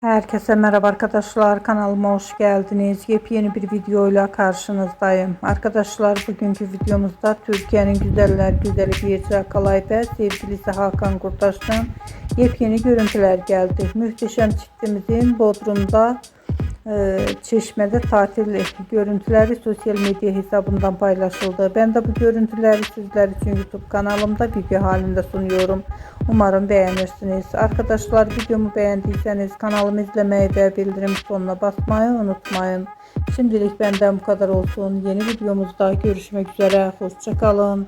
Herkese merhaba arkadaşlar, kanalıma hoş geldiniz. Yepyeni bir videoyla karşınızdayım. Arkadaşlar, bugünkü videomuzda Türkiye'nin güzeller güzeli Birce Akalay ve sevgilisi Hakan Kurtaş'tan yepyeni görüntüler geldi. Muhteşem çiftimizin Bodrum'da Çeşme'de tatil görüntüleri sosyal medya hesabından paylaşıldı. Ben de bu görüntüleri sizler için YouTube kanalımda video halinde sunuyorum. Umarım beğenirsiniz. Arkadaşlar, videomu beğendiyseniz kanalımı izlemeyi ve bildirim butonuna basmayı unutmayın. Şimdilik benden bu kadar olsun. Yeni videomuzda görüşmek üzere. Hoşça kalın.